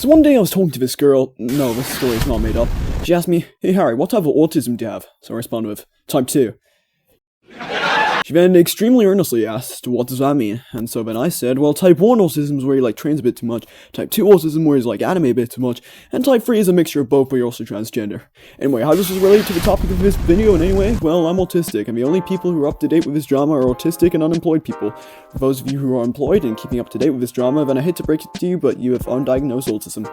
So one day I was talking to this girl. No, this story is not made up. She asked me, "Hey Harry, what type of autism do you have?" So I responded with, "Type 2. She then extremely earnestly asked, "What does that mean?" And so then I said, well, type 1 autism is where you trains a bit too much, type 2 autism where you anime a bit too much, and type 3 is a mixture of both but you're also transgender. Anyway, how does this relate to the topic of this video in any way? Well, I'm autistic, and the only people who are up to date with this drama are autistic and unemployed people. For those of you who are employed and keeping up to date with this drama, then I hate to break it to you, but you have undiagnosed autism.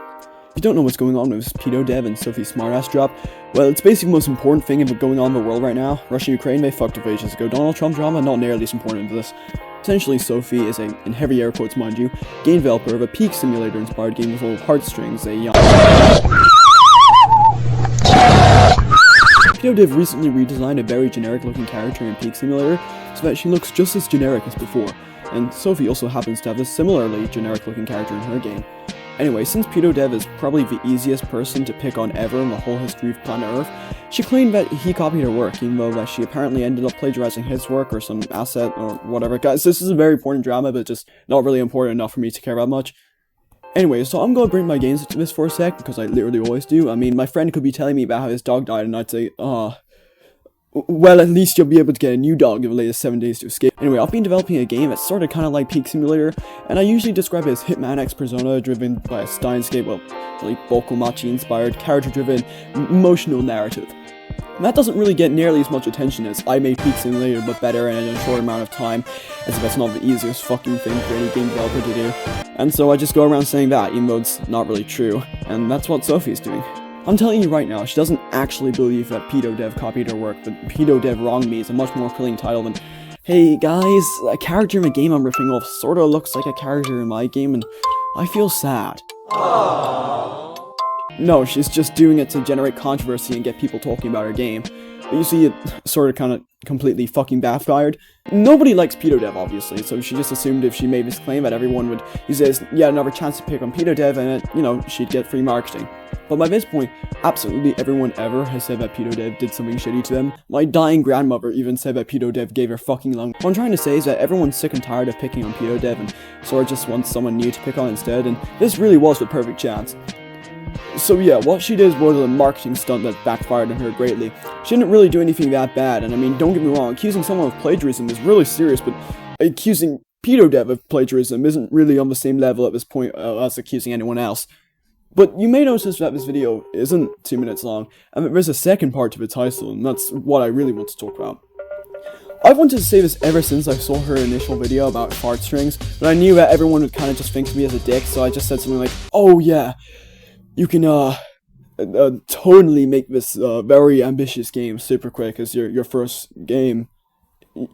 If you don't know what's going on with Pedev and Sophie Stardrop, well, it's basically the most important thing going on in the world right now. Russia and Ukraine, they fucked up ages ago. Donald Trump drama, not nearly as important as this. Essentially, Sophie is a, in heavy air quotes mind you, game developer of a Peak Simulator inspired game with old heartstrings, a young... Pedev recently redesigned a very generic looking character in Peak Simulator so that she looks just as generic as before, and Sophie also happens to have a similarly generic looking character in her game. Anyway, since Pedev is probably the easiest person to pick on ever in the whole history of planet Earth, she claimed that he copied her work, even though that she apparently ended up plagiarizing his work or some asset or whatever. Guys, this is a very important drama, but just not really important enough for me to care about much. Anyway, so I'm gonna bring my games into this for a sec, because I literally always do. I mean, my friend could be telling me about how his dog died, and I'd say, well, at least you'll be able to get a new dog in the latest 7 days to escape. Anyway, I've been developing a game that's sort of kind of like Peak Simulator, and I usually describe it as Hitman X Persona, driven by a Steinscape, well, Bokomachi-inspired, character-driven, emotional narrative. And that doesn't really get nearly as much attention as I made Peak Simulator but better and in a short amount of time, as if that's not the easiest fucking thing for any game developer to do. And so I just go around saying that, even though it's not really true, and that's what Sophie's doing. I'm telling you right now, she doesn't actually believe that Pedev copied her work, but Pedev wronged me is a much more appealing title than, hey guys, a character in the game I'm ripping off sorta looks like a character in my game and I feel sad. Aww. No, she's just doing it to generate controversy and get people talking about her game. But you see, it sorta kinda completely fucking backfired. Nobody likes Pedev, obviously, so she just assumed if she made this claim that everyone would use it as yet another chance to pick on Pedev and she'd get free marketing. But by this point, absolutely everyone ever has said that Pedev did something shitty to them. My dying grandmother even said that Pedev gave her fucking lung. What I'm trying to say is that everyone's sick and tired of picking on Pedev and sort of just wants someone new to pick on instead, and this really was the perfect chance. So yeah, what she did was a marketing stunt that backfired on her greatly. She didn't really do anything that bad, and I mean, don't get me wrong, accusing someone of plagiarism is really serious, but accusing Pedev of plagiarism isn't really on the same level at this point as accusing anyone else. But you may notice that this video isn't 2 minutes long, and that there's a second part to the title, and that's what I really want to talk about. I've wanted to say this ever since I saw her initial video about heartstrings, but I knew that everyone would kind of just think of me as a dick, so I just said something like, oh yeah, you can totally make this very ambitious game super quick as your first game.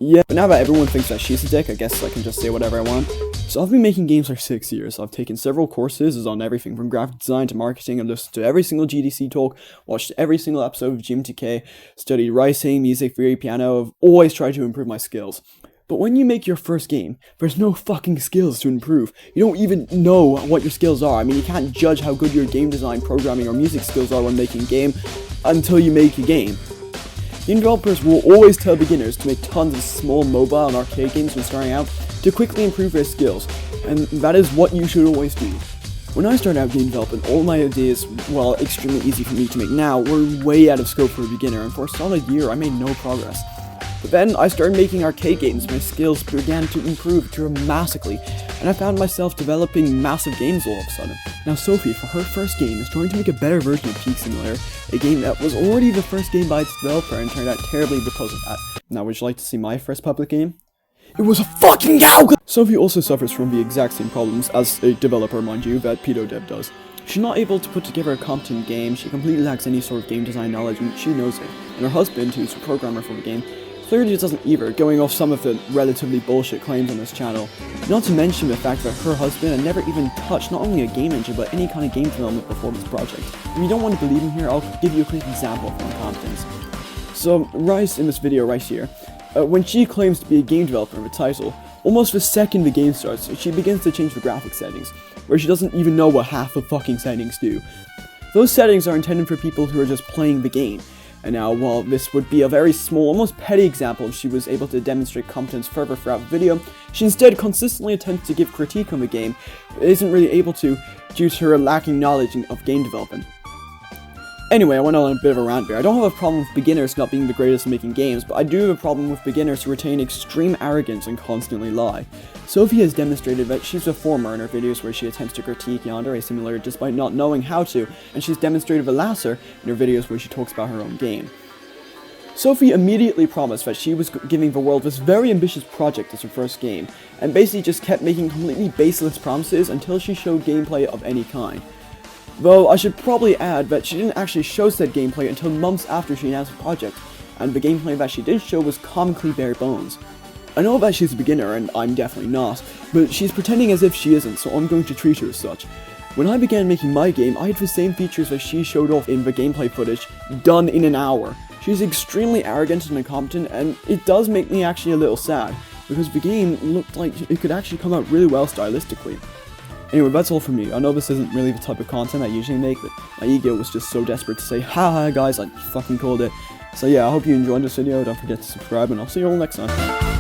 Yeah, but now that everyone thinks that she's a dick, I guess I can just say whatever I want. So I've been making games for 6 years. I've taken several courses on everything from graphic design to marketing. I've listened to every single GDC talk, watched every single episode of GMTK, studied writing, music theory, piano. I've always tried to improve my skills. But when you make your first game, there's no fucking skills to improve. You don't even know what your skills are. I mean, you can't judge how good your game design, programming, or music skills are when making a game until you make a game. Game developers will always tell beginners to make tons of small mobile and arcade games when starting out to quickly improve their skills, and that is what you should always do. When I started out game development, all my ideas, while extremely easy for me to make now, were way out of scope for a beginner, and for a solid year I made no progress. But then I started making arcade games, my skills began to improve dramatically, and I found myself developing massive games all of a sudden. Now Sophie, for her first game, is trying to make a better version of Peak Simulator, a game that was already the first game by its developer and turned out terribly because of that. Now would you like to see my first public game? It was a fucking cow! Sophie also suffers from the exact same problems, as a developer mind you, that Pedev does. She's not able to put together a competent game, she completely lacks any sort of game design knowledge, and she knows it. And her husband, who's a programmer for the game, clearly doesn't either, going off some of the relatively bullshit claims on this channel. Not to mention the fact that her husband had never even touched not only a game engine, but any kind of game development before this project. If you don't want to believe me here, I'll give you a quick example of incompetence. So, Rice in this video right here, when she claims to be a game developer in the title, almost the second the game starts, she begins to change the graphics settings, where she doesn't even know what half the fucking settings do. Those settings are intended for people who are just playing the game, And now, while this would be a very small, almost petty example if she was able to demonstrate competence further throughout the video, she instead consistently attempts to give critique on the game, but isn't really able to due to her lacking knowledge of game development. Anyway, I went on a bit of a rant there. I don't have a problem with beginners not being the greatest at making games, but I do have a problem with beginners who retain extreme arrogance and constantly lie. Sophie has demonstrated that she's a former in her videos where she attempts to critique Yandere a simulator despite not knowing how to, and she's demonstrated the latter in her videos where she talks about her own game. Sophie immediately promised that she was giving the world this very ambitious project as her first game, and basically just kept making completely baseless promises until she showed gameplay of any kind. Though I should probably add that she didn't actually show said gameplay until months after she announced the project, and the gameplay that she did show was comically bare bones. I know that she's a beginner, and I'm definitely not, but she's pretending as if she isn't, so I'm going to treat her as such. When I began making my game, I had the same features that she showed off in the gameplay footage, done in an hour. She's extremely arrogant and incompetent, and it does make me actually a little sad, because the game looked like it could actually come out really well stylistically. Anyway, that's all from me. I know this isn't really the type of content I usually make, but my ego was just so desperate to say, haha guys, I fucking called it. So yeah, I hope you enjoyed this video, don't forget to subscribe, and I'll see you all next time.